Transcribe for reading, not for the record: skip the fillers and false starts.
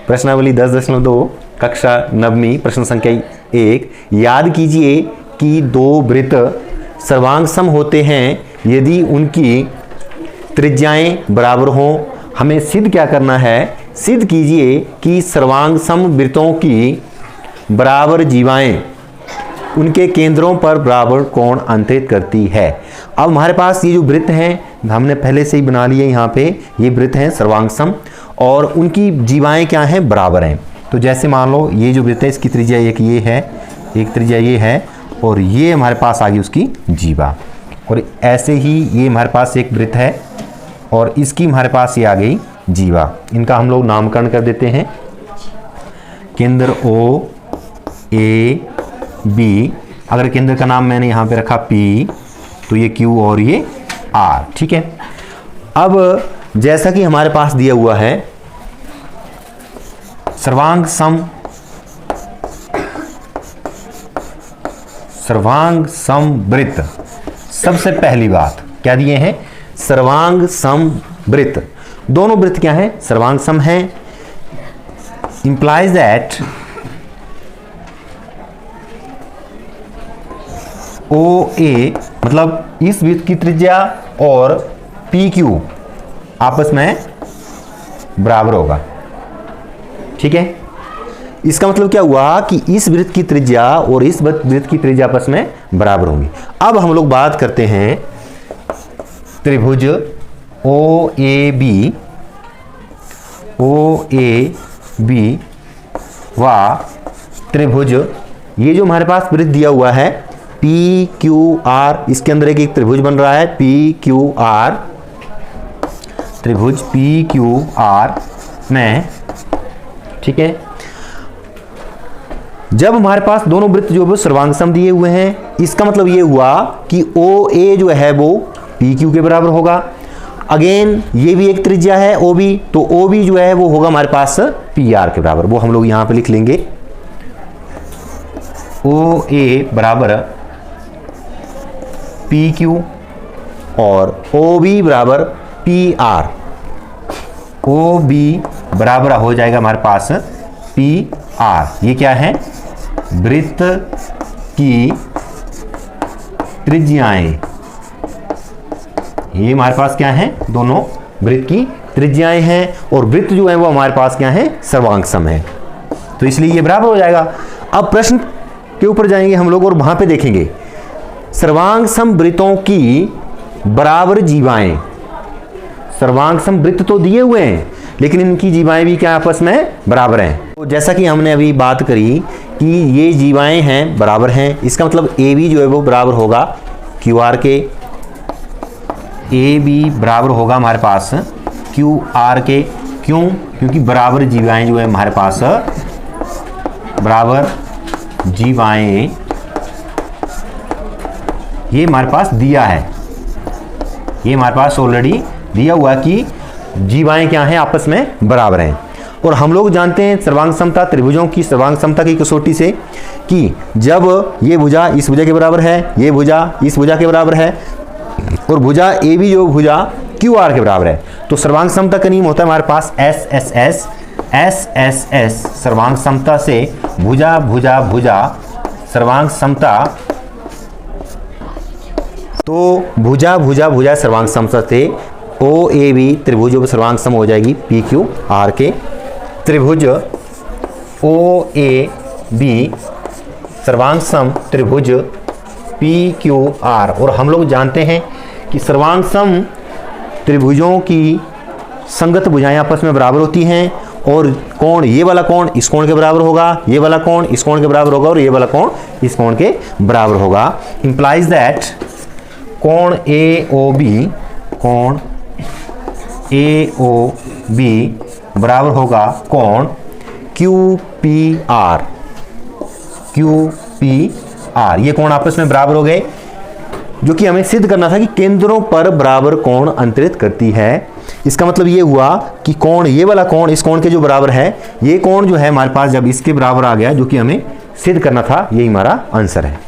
प्रश्नावली 10.2 कक्षा 9वीं प्रश्न संख्या 1। याद कीजिए कि दो वृत्त सर्वांग सम होते हैं यदि उनकी त्रिज्याएं बराबर हों। हमें सिद्ध क्या करना है? सिद्ध कीजिए कि सर्वांग सम वृत्तों की बराबर जीवाएं उनके केंद्रों पर बराबर कोण अंतरित करती है। अब हमारे पास ये जो वृत्त हैं हमने पहले से ही बना लिए, यहाँ पे ये वृत्त हैं सर्वांग सम और उनकी जीवाएं क्या हैं? बराबर हैं। तो जैसे मान लो ये जो वृत्त है इसकी त्रिज्या एक ये है, एक त्रिज्या ये है और ये हमारे पास आ गई उसकी जीवा। और ऐसे ही ये हमारे पास एक वृत्त है और इसकी हमारे पास ये आ गई जीवा। इनका हम लोग नामकरण कर देते हैं। केंद्र O A B, अगर केंद्र का नाम मैंने यहाँ पे रखा P तो ये Q और ये R। ठीक है। अब जैसा कि हमारे पास दिया हुआ है सर्वांग सम वृत्त, सबसे पहली बात क्या दिए हैं? सर्वांग सम वृत्त। दोनों वृत्त क्या है? सर्वांग सम है। इंप्लाइज दैट OA मतलब इस वृत्त की त्रिज्या और PQ आपस में बराबर होगा। ठीक है। इसका मतलब क्या हुआ कि इस वृत्त की त्रिज्या और इस वृत्त की त्रिज्या आपस में बराबर होंगी। अब हम लोग बात करते हैं त्रिभुज OAB व त्रिभुज, ये जो हमारे पास वृत्त दिया हुआ है PQR, इसके अंदर एक त्रिभुज बन रहा है PQR, त्रिभुज PQR में। ठीक है। जब हमारे पास दोनों वृत्त जो है सर्वांग सम दिए हुए हैं, इसका मतलब ये हुआ कि OA जो है वो PQ के बराबर होगा। अगेन ये भी एक त्रिज्या है OB, तो OB जो है वो होगा हमारे पास PR के बराबर। वो हम लोग यहां पे लिख लेंगे OA बराबर PQ और OB बराबर PR। OB बराबर हो जाएगा हमारे पास PR। ये क्या है? वृत्त की त्रिज्याएं। ये हमारे पास क्या है? दोनों वृत्त की त्रिज्याएं हैं और वृत्त जो है वो हमारे पास क्या है? सर्वांग सम है, तो इसलिए ये बराबर हो जाएगा। अब प्रश्न के ऊपर जाएंगे हम लोग और वहां पे देखेंगे सर्वांग सम वृत्तों की बराबर जीवाएं। सर्वांग सम वृत्त तो दिए हुए हैं लेकिन इनकी जीवाएं भी क्या आपस में बराबर हैं। तो जैसा कि हमने अभी बात करी कि ये जीवाएं हैं बराबर हैं, इसका मतलब AB जो है वो बराबर होगा QR के। AB बराबर होगा हमारे पास QR के। क्यों? क्योंकि बराबर जीवाएं जो है हमारे पास, बराबर जीवाएं ये हमारे पास दिया है, ये हमारे पास ऑलरेडी दिया हुआ कि जीवाएं क्या हैं? आपस में बराबर हैं। और हम लोग जानते हैं सर्वांग समता, त्रिभुजों की सर्वांग समता की कसौटी से कि जब ये भुजा इस भुजा के बराबर है, ये भुजा इस भुजा के बराबर है और भुजा AB जो भुजा QR के बराबर है, तो सर्वांग समता का नियम होता है हमारे पास SSS सर्वांग समता से भुजा भुजा भुजा सर्वांग समता। तो भुजा भुजा भुजा सर्वांग समता से OAB त्रिभुज सर्वांग सम हो जाएगी PQR के। त्रिभुज OAB सर्वांग सम त्रिभुज PQR। और हम लोग जानते हैं कि सर्वांग सम त्रिभुजों की संगत भुजाएं आपस में बराबर होती हैं और कोण, ये वाला कोण इस कोण के बराबर होगा, ये वाला कोण इस कोण के बराबर होगा और ये वाला कोण इस कोण के बराबर होगा। इंप्लाइज दैट कोण AOB बराबर होगा कोण QPR। ये कोण आपस में बराबर हो गए, जो कि हमें सिद्ध करना था कि केंद्रों पर बराबर कोण अंतरित करती है। इसका मतलब ये हुआ कि कोण, ये वाला कोण इस कोण के जो बराबर है, ये कोण जो है हमारे पास जब इसके बराबर आ गया, जो कि हमें सिद्ध करना था, यही हमारा आंसर है।